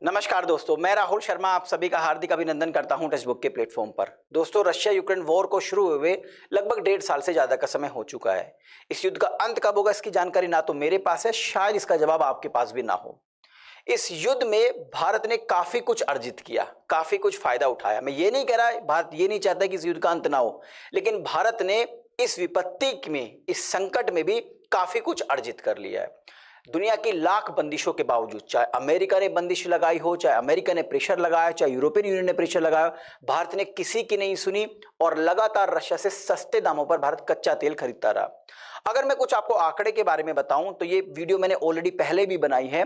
नमस्कार दोस्तों, मैं राहुल शर्मा आप सभी का हार्दिक अभिनंदन करता हूं टेक्स्टबुक के प्लेटफॉर्म पर। दोस्तों, रशिया यूक्रेन वॉर को शुरू हुए लगभग 1.5 साल से ज्यादा का समय हो चुका है। इस युद्ध का अंत कब होगा इसकी जानकारी ना तो मेरे पास है, शायद इसका जवाब आपके पास भी ना हो। इस युद्ध में भारत ने काफी कुछ अर्जित किया, काफी कुछ फायदा उठाया। मैं ये नहीं कह रहा भारत ये नहीं चाहता कि इस युद्ध का अंत ना हो, लेकिन भारत ने इस विपत्ति में, इस संकट में भी काफी कुछ अर्जित कर लिया है। दुनिया की लाख बंदिशों के बावजूद, चाहे अमेरिका ने बंदिश लगाई हो, चाहे अमेरिका ने प्रेशर लगाया, चाहे यूरोपियन यूनियन ने प्रेशर लगाया, भारत ने किसी की नहीं सुनी और लगातार रशिया से सस्ते दामों पर भारत कच्चा तेल खरीदता रहा। अगर मैं कुछ आपको आंकड़े के बारे में बताऊं तो ये वीडियो मैंने ऑलरेडी पहले भी बनाई है।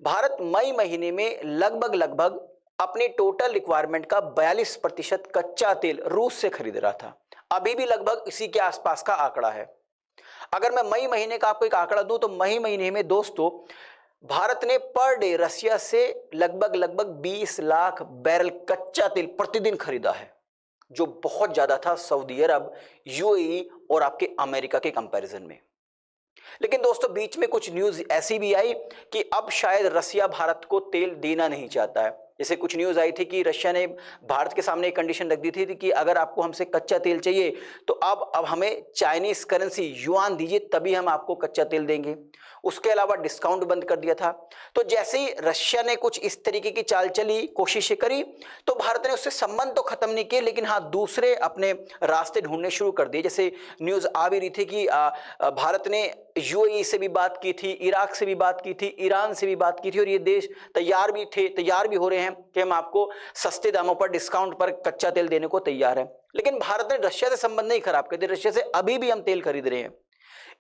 भारत मई महीने में लगभग अपनी टोटल रिक्वायरमेंट का 42% कच्चा तेल रूस से खरीद रहा था। अभी भी लगभग इसी के आसपास का आंकड़ा है। अगर मैं मई महीने का आपको एक आंकड़ा दूं तो मई महीने में दोस्तों भारत ने पर डे रशिया से लगभग 20 लाख बैरल कच्चा तेल प्रतिदिन खरीदा है, जो बहुत ज्यादा था सऊदी अरब, यूएई और आपके अमेरिका के कंपैरिजन में। लेकिन दोस्तों बीच में कुछ न्यूज ऐसी भी आई कि अब शायद रशिया भारत को तेल देना नहीं चाहता है। जैसे कुछ न्यूज आई थी कि रशिया ने भारत के सामने एक कंडीशन रख दी थी कि अगर आपको हमसे कच्चा तेल चाहिए तो अब हमें चाइनीज करेंसी युआन दीजिए, तभी हम आपको कच्चा तेल देंगे। उसके अलावा डिस्काउंट बंद कर दिया था। तो जैसे ही रशिया ने कुछ इस तरीके की चाल चली, कोशिशें करी, तो भारत ने उससे संबंध तो खत्म नहीं किए, लेकिन हाँ दूसरे अपने रास्ते ढूंढने शुरू कर दिए। जैसे न्यूज आ भी रही थी कि भारत ने यूएई से भी बात की थी, इराक से भी बात की थी, ईरान से भी बात की थी, और ये देश तैयार भी हो रहे हैं कि हम आपको सस्ते दामों पर, डिस्काउंट पर कच्चा तेल देने को तैयार है। लेकिन भारत ने रशिया से संबंध नहीं खराब कर दिया, रशिया से अभी भी हम तेल खरीद रहे हैं।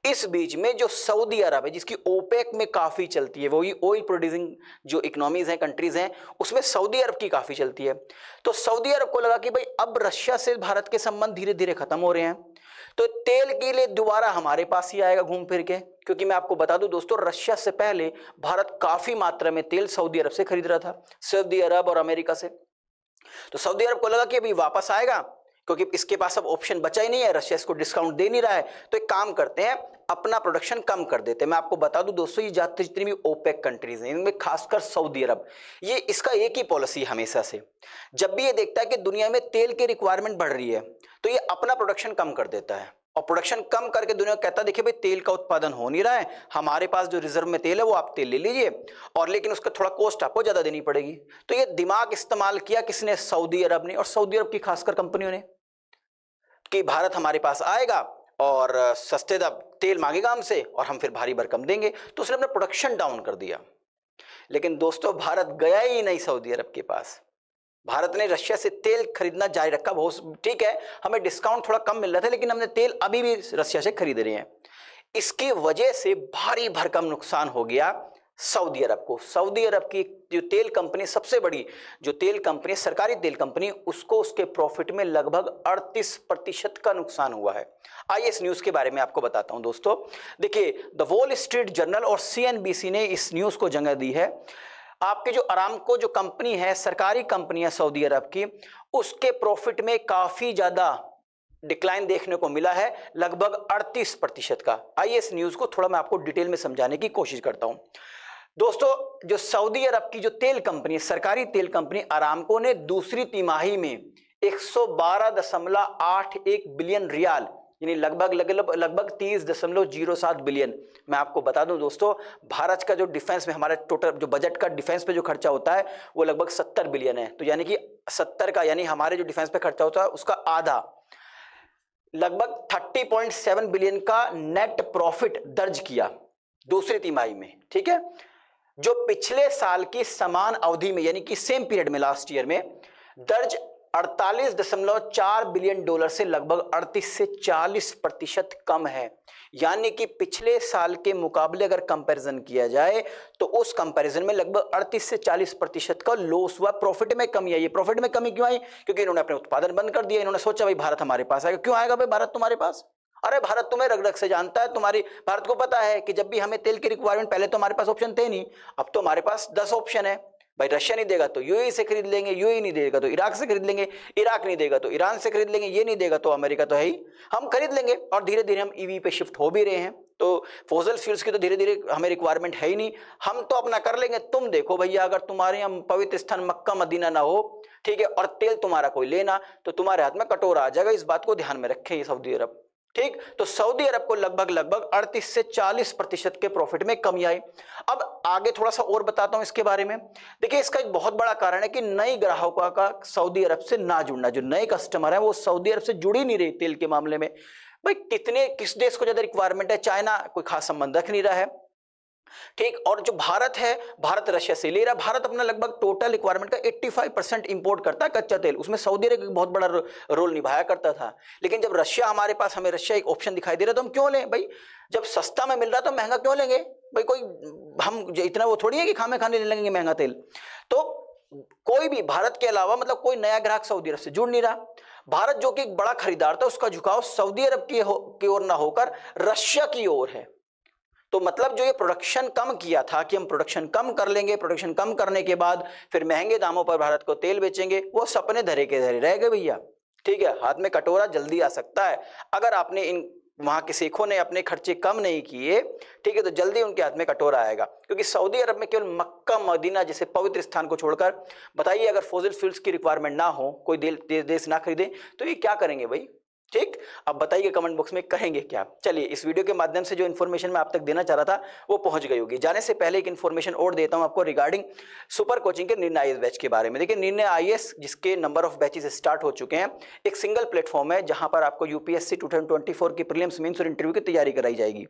इस बीच में जो सऊदी अरब है, जिसकी ओपेक में काफी चलती है, वही ऑयल प्रोड्यूसिंग जो इकोनॉमीज हैं, कंट्रीज हैं, उसमें सऊदी अरब की काफी चलती है। तो सऊदी अरब को लगा कि भाई अब रशिया से भारत के संबंध धीरे धीरे खत्म हो रहे हैं, तो तेल के लिए दोबारा हमारे पास ही आएगा घूम फिर के। क्योंकि मैं आपको बता दूं दोस्तों, रशिया से पहले भारत काफी मात्रा में तेल सऊदी अरब से खरीद रहा था, सऊदी अरब और अमेरिका से। तो सऊदी अरब को लगा कि अभी वापस आएगा, क्योंकि इसके पास अब ऑप्शन बचा ही नहीं है, रशिया इसको डिस्काउंट दे नहीं रहा है, तो एक काम करते हैं, अपना प्रोडक्शन कम कर देते हैं। मैं आपको बता दूं दोस्तों, ये जितनी भी ओपेक कंट्रीज हैं, इनमें खासकर सऊदी अरब, ये इसका एक ही पॉलिसी हमेशा से, जब भी ये देखता है कि दुनिया में तेल की रिक्वायरमेंट बढ़ रही है तो ये अपना प्रोडक्शन कम कर देता है, और प्रोडक्शन कम करके दुनिया को कहता है देखिए भाई तेल का उत्पादन हो नहीं रहा है, हमारे पास जो रिजर्व में तेल है वो आप तेल ले लीजिए, और लेकिन उसका थोड़ा कॉस्ट आपको ज्यादा देनी पड़ेगी। तो ये दिमाग इस्तेमाल किया किसने? सऊदी अरब ने, और सऊदी अरब की खासकर कंपनियों ने, कि भारत हमारे पास आएगा और सस्ते तेल मांगेगा हमसे और हम फिर भारी भरकम देंगे, तो उसने अपना प्रोडक्शन डाउन कर दिया। लेकिन दोस्तों भारत गया ही नहीं सऊदी अरब के पास। भारत ने रशिया से तेल खरीदना जारी रखा। बहुत ठीक है, हमें डिस्काउंट थोड़ा कम मिल रहा था, लेकिन हमने तेल अभी भी रशिया से खरीद रहे हैं। इसकी वजह से भारी भरकम नुकसान हो गया सऊदी अरब को। सऊदी अरब की जो तेल कंपनी, सबसे बड़ी जो तेल कंपनी, सरकारी तेल कंपनी, उसको उसके प्रॉफिट में लगभग 38% का नुकसान हुआ है। आइए इस न्यूज के बारे में आपको बताता हूं दोस्तों। देखिए, द वॉल स्ट्रीट जर्नल और सीएनबीसी ने इस न्यूज को जगह दी है। आपके जो अरामको जो कंपनी है, सरकारी कंपनी है सऊदी अरब की, उसके प्रॉफिट में काफी ज्यादा डिक्लाइन देखने को मिला है, लगभग 38% का। आइए इस न्यूज को थोड़ा मैं आपको डिटेल में समझाने की कोशिश करता हूं। दोस्तों, जो सऊदी अरब की जो तेल कंपनी, सरकारी तेल कंपनी अरामको ने दूसरी तिमाही में 112.81 बिलियन रियाल, यानी लगभग 30.07 बिलियन। मैं आपको बता दूं दोस्तों, भारत का जो डिफेंस में, हमारा टोटल जो बजट का डिफेंस पे जो खर्चा होता है वो लगभग 70 बिलियन है। तो यानी कि 70 का, यानी हमारे जो डिफेंस पे खर्चा होता है उसका आधा, लगभग 30.7 बिलियन का नेट प्रॉफिट दर्ज किया दूसरी तिमाही में। ठीक है, जो पिछले साल की समान अवधि में, यानी कि सेम पीरियड में, लास्ट ईयर में दर्ज 48.4 बिलियन डॉलर से लगभग 38 से 40% कम है। यानी कि पिछले साल के मुकाबले अगर कंपैरिजन किया जाए तो उस कंपैरिजन में लगभग 38 से 40% का लॉस हुआ, प्रॉफिट में कमी आई। ये प्रॉफिट में कमी क्यों आई? क्योंकि इन्होंने अपने उत्पादन बंद कर दिया। इन्होंने सोचा भाई भारत हमारे पास आएगा। क्यों आएगा भाई भारत तुम्हारे पास? अरे भारत तुम्हें रग रग से जानता है, भारत को पता है कि जब भी हमें तेल की रिक्वायरमेंट, पहले तो हमारे पास ऑप्शन थे नहीं, अब तो हमारे पास 10 ऑप्शन है। भाई रशिया नहीं देगा तो यूएई से खरीद लेंगे, यूएई नहीं देगा तो इराक से खरीद लेंगे, इराक नहीं देगा तो ईरान से खरीद लेंगे, ये नहीं देगा तो अमेरिका तो है ही, हम खरीद लेंगे। और धीरे धीरे हम ईवी पे शिफ्ट हो भी रहे हैं। तो फॉसिल फ्यूल्स की तो धीरे धीरे हमें रिक्वायरमेंट है ही नहीं, हम तो अपना कर लेंगे। तुम देखो भैया, अगर तुम्हारे यहाँ पवित्र स्थान मक्का मदीना ना हो, ठीक है, और तेल तुम्हारा कोई लेना, तो तुम्हारे हाथ में कटोरा आ जाएगा। इस बात को ध्यान में रखें ये सऊदी अरब। ठीक, तो सऊदी अरब को लगभग 38 से 40% के प्रॉफिट में कमी आई। अब आगे थोड़ा सा और बताता हूं इसके बारे में। देखिए, इसका एक बहुत बड़ा कारण है कि नई ग्राहकों का सऊदी अरब से ना जुड़ना। जो नए कस्टमर है वो सऊदी अरब से जुड़ ही नहीं रहे तेल के मामले में। भाई किस देश को ज्यादा रिक्वायरमेंट है? चाइना कोई खास संबंध रख नहीं रहा है। ठीक, और जो भारत है, भारत रशिया से ले रहा। भारत अपना लगभग टोटल रिक्वायरमेंट का 85% इंपोर्ट करता है कच्चा तेल, उसमें सऊदी अरब बहुत बड़ा रोल निभाया करता था। लेकिन जब रशिया हमारे पास, हमें रशिया एक ऑप्शन दिखाई दे रहा, तो हम क्यों लें भाई? जब सस्ता में मिल रहा तो महंगा क्यों लेंगे भाई? कोई हम इतना वो थोड़ी है कि खाने ले लेंगे महंगा तेल। तो कोई भी भारत के अलावा मतलब कोई नया ग्राहक सऊदी अरब से जुड़ नहीं रहा। भारत जो कि एक बड़ा खरीदार था, उसका झुकाव सऊदी अरब की ओर ना होकर रशिया की ओर है। तो मतलब जो ये प्रोडक्शन कम किया था कि हम प्रोडक्शन कम कर लेंगे, प्रोडक्शन कम करने के बाद फिर महंगे दामों पर भारत को तेल बेचेंगे, वो सपने धरे के धरे रह गए भैया। ठीक है, हाथ में कटोरा जल्दी आ सकता है। अगर आपने इन वहां के शेखों ने अपने खर्चे कम नहीं किए, ठीक है, तो जल्दी उनके हाथ में कटोरा आएगा। क्योंकि सऊदी अरब में केवल मक्का मदीना जैसे पवित्र स्थान को छोड़कर, बताइए, अगर फॉसिल फ्यूल्स की रिक्वायरमेंट ना हो, कोई देश ना खरीदे, तो ये क्या करेंगे भाई? ठीक, अब बताइए कमेंट बॉक्स में करेंगे क्या। चलिए, इस वीडियो के माध्यम से जो इन्फॉर्मेशन मैं आप तक देना चाह रहा था वो पहुंच गई होगी। जाने से पहले एक इन्फॉर्मेशन और देता हूं आपको रिगार्डिंग सुपर कोचिंग के निर्णय आईएएस बैच के बारे में। देखिए, निर्णय आईएएस जिसके नंबर ऑफ बैचेस स्टार्ट हो चुके हैं, एक सिंगल प्लेटफॉर्म है जहां पर आपको यूपीएससी 2024 की प्रीलिम्स, मेंस और इंटरव्यू की तैयारी कराई जाएगी।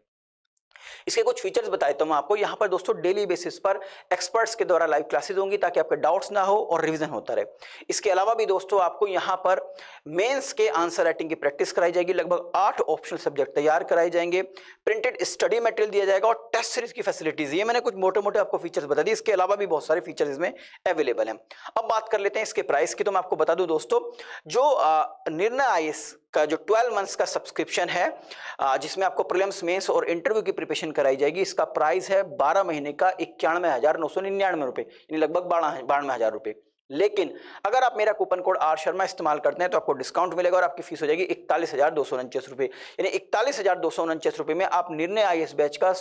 इसके कुछ फीचर्स बताए तो मैं आपको। यहाँ पर दोस्तों डेली बेसिस पर एक्सपर्ट्स के द्वारा लाइव क्लासेस होंगी ताकि आपके डाउट्स ना हो और रिवीजन होता रहे। इसके अलावा भी दोस्तों आपको यहाँ पर मेंस के आंसर राइटिंग की प्रैक्टिस कराई जाएगी। लगभग 8 ऑप्शनल सब्जेक्ट तैयार कराए जाएंगे। प्रिंटेड स्टडी मटेरियल दिया जाएगा और टेस्ट सीरीज की फैसिलिटीज। ये मैंने कुछ मोटे मोटे आपको फीचर्स बता दिए, इसके अलावा भी बहुत सारे फीचर्स इसमें अवेलेबल हैं। अब बात कर लेते हैं इसके प्राइस की। तो मैं आपको बता दूं दोस्तों, जो निर्णय आईएएस का जो 12 मंथ्स का सब्सक्रिप्शन है, जिसमें आपको प्रीलिम्स, मेंस और इंटरव्यू की प्रिपरेशन कराई जाएगी, इसका प्राइस है 12 महीने का 91,999 रुपए, यानी लगभग 92,000 रुपए। लेकिन अगर आप मेरा कूपन कोड आर शर्मा इस्तेमाल करते हैं तो आपको डिस्काउंट मिलेगा और आपकी फीस हो जाएगी 41,249 रुपए। यानी 41,249 रुपए में आप निर्णय आईएएस बैच का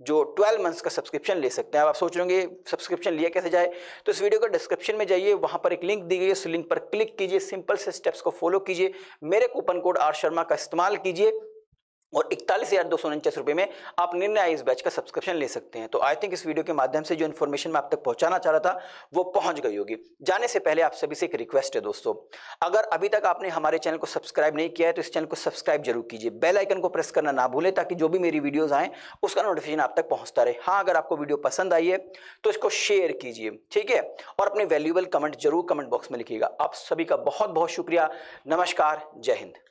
जो 12 मंथ्स का सब्सक्रिप्शन ले सकते हैं। अब आप सोच रहे होंगे सब्सक्रिप्शन लिया कैसे जाए, तो इस वीडियो का डिस्क्रिप्शन में जाइए, वहां पर एक लिंक दी गई है, उस लिंक पर क्लिक कीजिए, सिंपल से स्टेप्स को फॉलो कीजिए, मेरे कूपन कोड आर शर्मा का इस्तेमाल कीजिए और 41,249 रुपए में आप निर्णय आईएएस बैच का सब्सक्रिप्शन ले सकते हैं। तो आई थिंक इस वीडियो के माध्यम से जो इन्फॉर्मेशन मैं आप तक पहुंचाना चाह रहा था वो पहुंच गई होगी। जाने से पहले आप सभी से एक रिक्वेस्ट है दोस्तों, अगर अभी तक आपने हमारे चैनल को सब्सक्राइब नहीं किया है तो इस चैनल को सब्सक्राइब जरूर कीजिए, बेल आइकन को प्रेस करना ना भूलें ताकि जो भी मेरी वीडियोज आए उसका नोटिफिकेशन आप तक पहुंचता रहे। हाँ, अगर आपको वीडियो पसंद आई है तो इसको शेयर कीजिए, ठीक है, और अपने वैल्यूएबल कमेंट जरूर कमेंट बॉक्स में लिखिएगा। आप सभी का बहुत बहुत शुक्रिया। नमस्कार, जय हिंद।